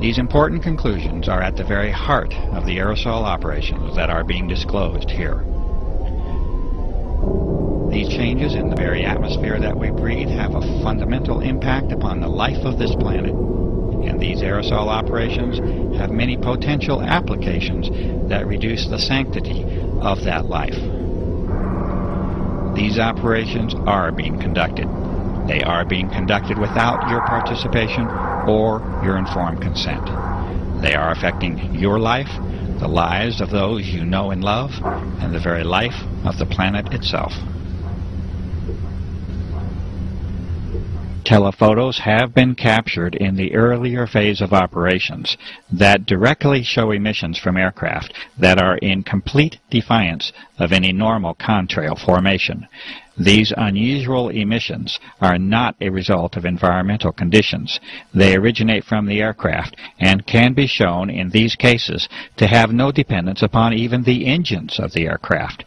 These important conclusions are at the very heart of the aerosol operations that are being disclosed here. These changes in the very atmosphere that we breathe have a fundamental impact upon the life of this planet, and these aerosol operations have many potential applications that reduce the sanctity of that life. These operations are being conducted. They are being conducted without your participation or your informed consent. They are affecting your life, the lives of those you know and love, and the very life of the planet itself. Telephotos have been captured in the earlier phase of operations that directly show emissions from aircraft that are in complete defiance of any normal contrail formation. These unusual emissions are not a result of environmental conditions. They originate from the aircraft and can be shown in these cases to have no dependence upon even the engines of the aircraft.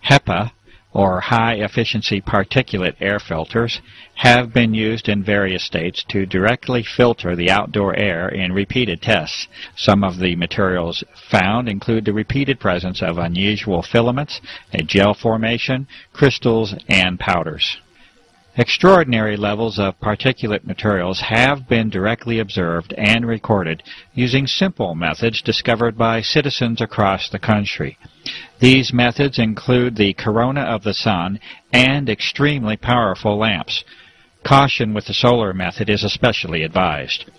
HEPA, or high-efficiency particulate air filters, have been used in various states to directly filter the outdoor air in repeated tests. Some of the materials found include the repeated presence of unusual filaments, a gel formation, crystals, and powders. Extraordinary levels of particulate materials have been directly observed and recorded using simple methods discovered by citizens across the country. These methods include the corona of the sun and extremely powerful lamps. Caution with the solar method is especially advised.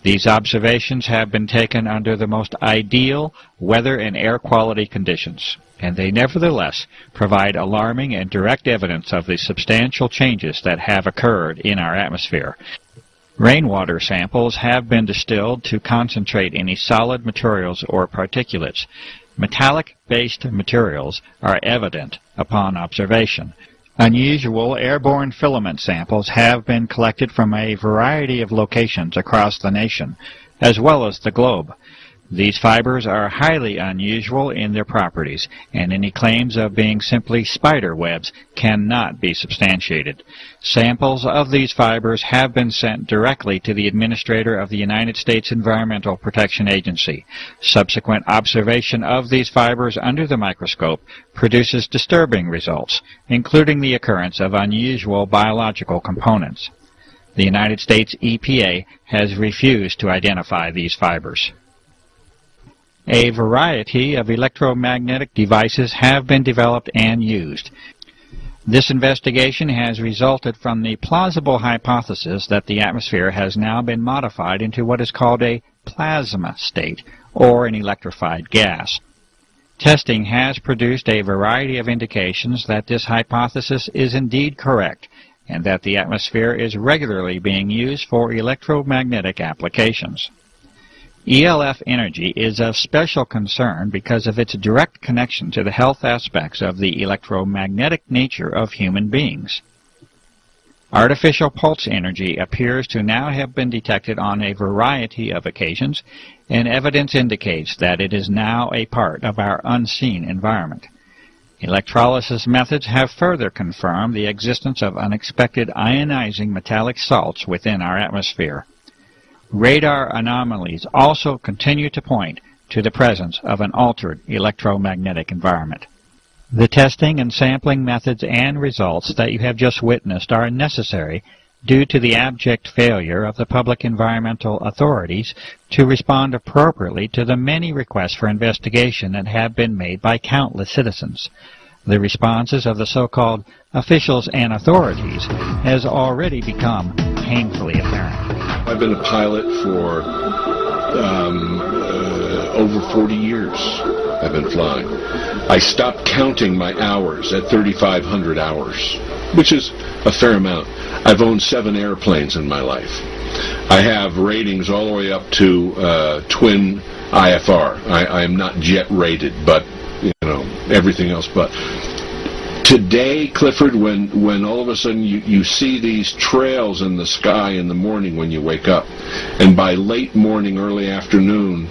These observations have been taken under the most ideal weather and air quality conditions, and they nevertheless provide alarming and direct evidence of the substantial changes that have occurred in our atmosphere. Rainwater samples have been distilled to concentrate any solid materials or particulates. Metallic-based materials are evident upon observation. Unusual airborne filament samples have been collected from a variety of locations across the nation, as well as the globe. These fibers are highly unusual in their properties, and any claims of being simply spider webs cannot be substantiated. Samples of these fibers have been sent directly to the Administrator of the United States Environmental Protection Agency. Subsequent observation of these fibers under the microscope produces disturbing results, including the occurrence of unusual biological components. The United States EPA has refused to identify these fibers. A variety of electromagnetic devices have been developed and used. This investigation has resulted from the plausible hypothesis that the atmosphere has now been modified into what is called a plasma state, or an electrified gas. Testing has produced a variety of indications that this hypothesis is indeed correct, and that the atmosphere is regularly being used for electromagnetic applications. ELF energy is of special concern because of its direct connection to the health aspects of the electromagnetic nature of human beings. Artificial pulse energy appears to now have been detected on a variety of occasions, and evidence indicates that it is now a part of our unseen environment. Electrolysis methods have further confirmed the existence of unexpected ionizing metallic salts within our atmosphere. Radar anomalies also continue to point to the presence of an altered electromagnetic environment. The testing and sampling methods and results that you have just witnessed are necessary due to the abject failure of the public environmental authorities to respond appropriately to the many requests for investigation that have been made by countless citizens. The responses of the so-called officials and authorities has already become painfully apparent. I've been a pilot for over 40 years. I've been flying. I stopped counting my hours at 3,500 hours, which is a fair amount. I've owned 7 airplanes in my life. I have ratings all the way up to twin IFR. I am not jet rated, but everything else but. Today, Clifford, when all of a sudden you see these trails in the sky in the morning when you wake up, and by late morning, early afternoon,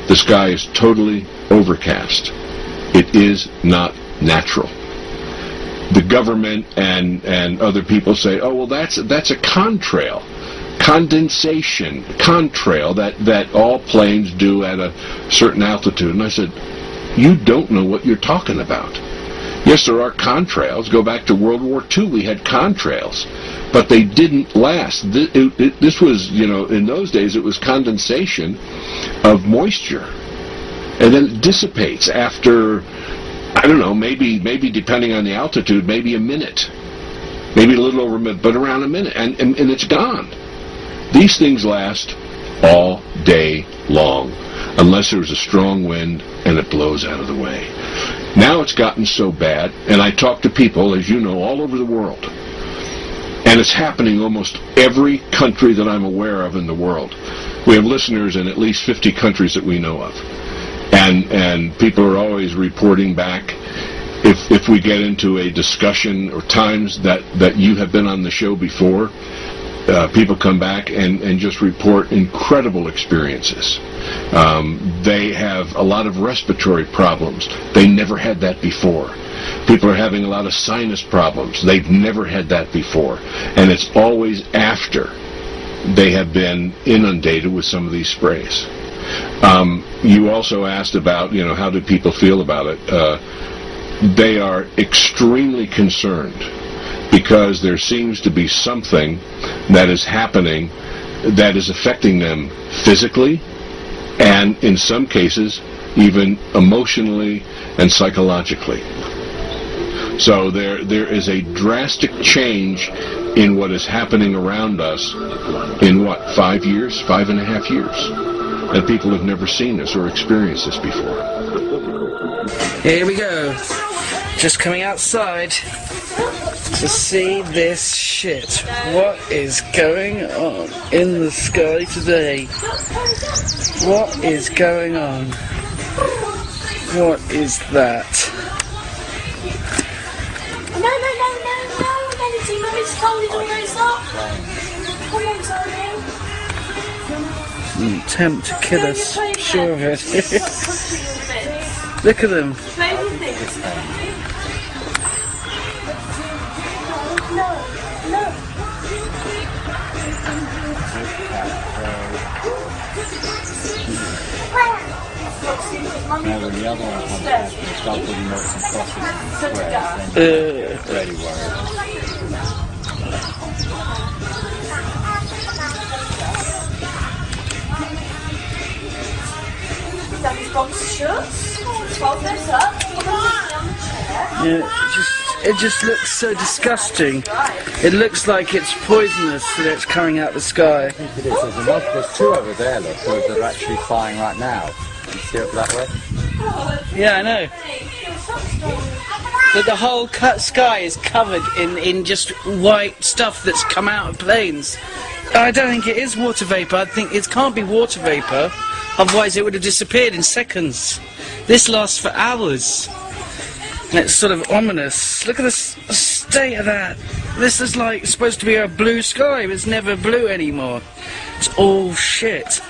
the sky is totally overcast. It is not natural. The government and other people say, oh, well, that's a contrail. condensation, contrail that all planes do at a certain altitude. And I said, you don't know what you're talking about. Yes, there are contrails. Go back to World War II, we had contrails, but they didn't last. This was, in those days, it was condensation of moisture, and then it dissipates after, I don't know, maybe depending on the altitude, maybe a minute, maybe a little over a minute, but around a minute, and it's gone. These things last all day long, unless there's a strong wind and it blows out of the way. Now it's gotten so bad, and I talk to people, as you know, all over the world, and it's happening almost every country that I'm aware of in the world. We have listeners in at least 50 countries that we know of, and people are always reporting back. If we get into a discussion or times that you have been on the show before, people come back and just report incredible experiences. They have a lot of respiratory problems. They never had that before. People are having a lot of sinus problems. They've never had that before. And it's always after they have been inundated with some of these sprays. You also asked about, how do people feel about it? They are extremely concerned, because there seems to be something that is happening that is affecting them physically, and in some cases even emotionally and psychologically. So there is a drastic change in what is happening around us in 5 years, 5.5 years, and people have never seen this or experienced this before. Here we go, just coming outside to see this shit. What is going on in the sky today? What is going on? What is that? No, it's cold, it's almost up. Come on, Tony. Attempt to kill us, sure of it. Look at them. Now when the other one comes out, it's got to be more squares, then very worried. Daddy's box shuts. Fold this up. Yeah, it just looks so disgusting. It looks like it's poisonous that it's coming out the sky. I think it is. There's two over there, look, that are actually flying right now. You see it that way? Yeah, I know. But the whole sky is covered in just white stuff that's come out of planes. I don't think it is water vapour. I think it can't be water vapour. Otherwise it would have disappeared in seconds. This lasts for hours. And it's sort of ominous. Look at the state of that. This is like supposed to be a blue sky, but it's never blue anymore. It's all shit.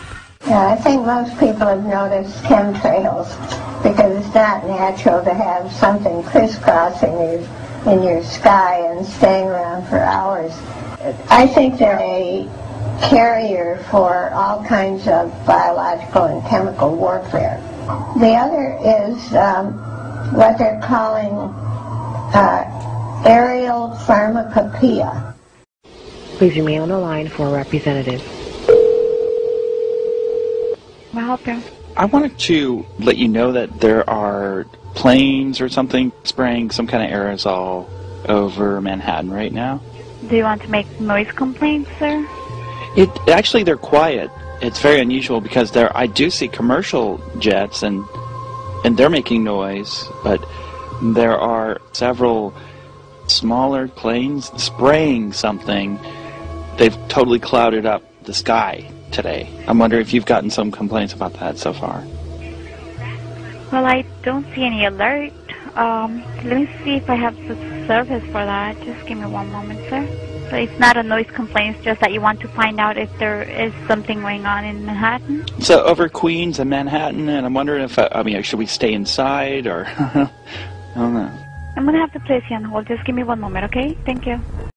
Yeah, I think most people have noticed chemtrails because it's not natural to have something crisscrossing in your sky and staying around for hours. I think they're a carrier for all kinds of biological and chemical warfare. The other is what they're calling aerial pharmacopoeia. Please remain on the line for a representative. May I help you? I wanted to let you know that there are planes or something spraying some kind of aerosol over Manhattan right now. Do you want to make noise complaints, sir? Actually, they're quiet. It's very unusual because I do see commercial jets and they're making noise, but there are several smaller planes spraying something. They've totally clouded up the sky today. I'm wondering if you've gotten some complaints about that so far. Well, I don't see any alert. Let me see if I have the service for that. Just give me one moment, sir. So it's not a noise complaint, it's just that you want to find out if there is something going on in Manhattan? So over Queens and Manhattan, and I'm wondering if, should we stay inside or, I don't know. I'm going to have to place you on hold. Just give me one moment, okay? Thank you.